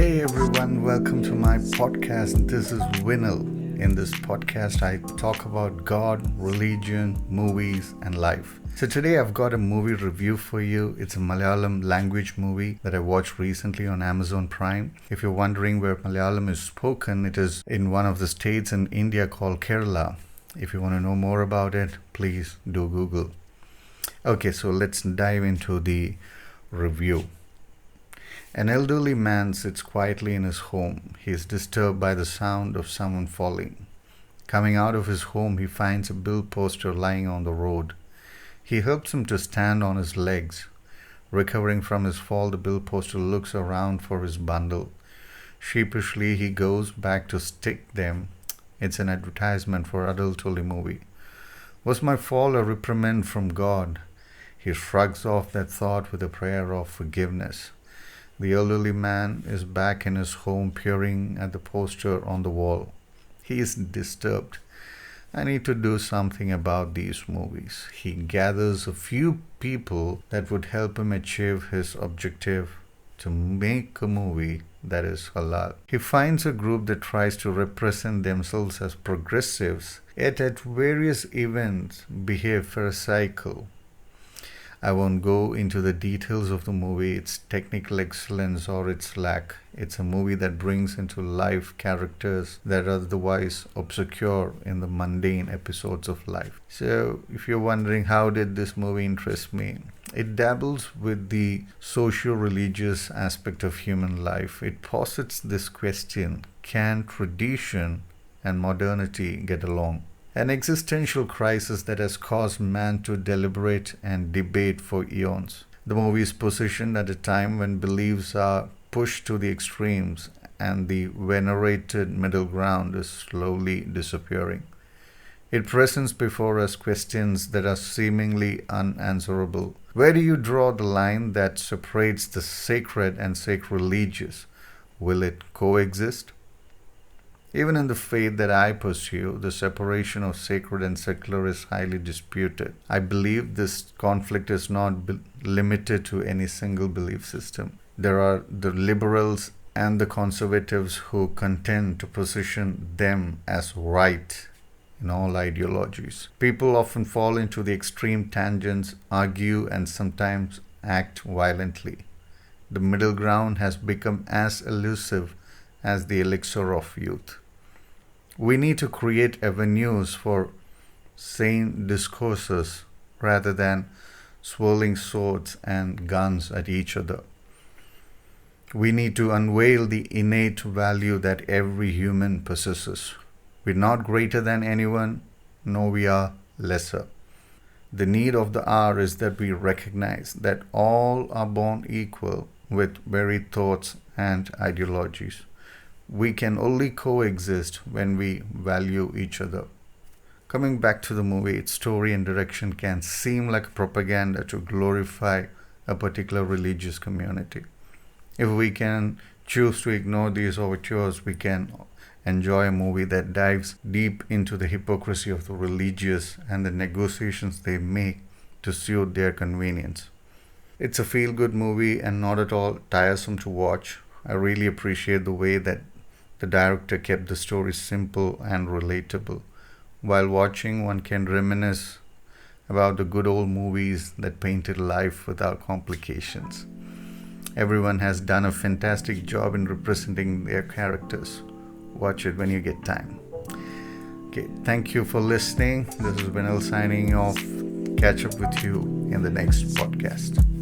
Hey everyone, welcome to my podcast. This is Winil. In this podcast, I talk about God, religion, movies, and life. So today I've got a movie review for you. It's a Malayalam language movie that I watched recently on Amazon Prime. If you're wondering where Malayalam is spoken, it is in one of the states in India called Kerala. If you want to know more about it, please do Google. Okay, so let's dive into the review. An elderly man sits quietly in his home. He is disturbed by the sound of someone falling. Coming out of his home, he finds a bill poster lying on the road. He helps him to stand on his legs. Recovering from his fall, the bill poster looks around for his bundle. Sheepishly, he goes back to stick them. It's an advertisement for adult-only movie. Was my fall a reprimand from God? He shrugs off that thought with a prayer of forgiveness. The elderly man is back in his home peering at the poster on the wall. He is disturbed. I need to do something about these movies. He gathers a few people that would help him achieve his objective to make a movie that is halal. He finds a group that tries to represent themselves as progressives, yet at various events behave pharisaical. I won't go into the details of the movie, its technical excellence or its lack. It's a movie that brings into life characters that are otherwise obscure in the mundane episodes of life. So, if you're wondering how did this movie interest me, it dabbles with the socio-religious aspect of human life. It posits this question: can tradition and modernity get along? An existential crisis that has caused man to deliberate and debate for eons. The movie is positioned at a time when beliefs are pushed to the extremes and the venerated middle ground is slowly disappearing. It presents before us questions that are seemingly unanswerable. Where do you draw the line that separates the sacred and sacrilegious? Will it coexist? Even in the faith that I pursue, the separation of sacred and secular is highly disputed. I believe this conflict is not limited to any single belief system. There are the liberals and the conservatives who contend to position them as right in all ideologies. People often fall into the extreme tangents, argue, and sometimes act violently. The middle ground has become as elusive as the elixir of youth. We need to create avenues for sane discourses rather than swirling swords and guns at each other. We need to unveil the innate value that every human possesses. We're not greater than anyone, nor we are lesser. The need of the hour is that we recognize that all are born equal with varied thoughts and ideologies. We can only coexist when we value each other. Coming back to the movie, its story and direction can seem like propaganda to glorify a particular religious community. If we can choose to ignore these overtures, we can enjoy a movie that dives deep into the hypocrisy of the religious and the negotiations they make to suit their convenience. It's a feel-good movie and not at all tiresome to watch. I really appreciate the way that the director kept the story simple and relatable. While watching, one can reminisce about the good old movies that painted life without complications. Everyone has done a fantastic job in representing their characters. Watch it when you get time. Okay, thank you for listening. This is Winil signing off. Catch up with you in the next podcast.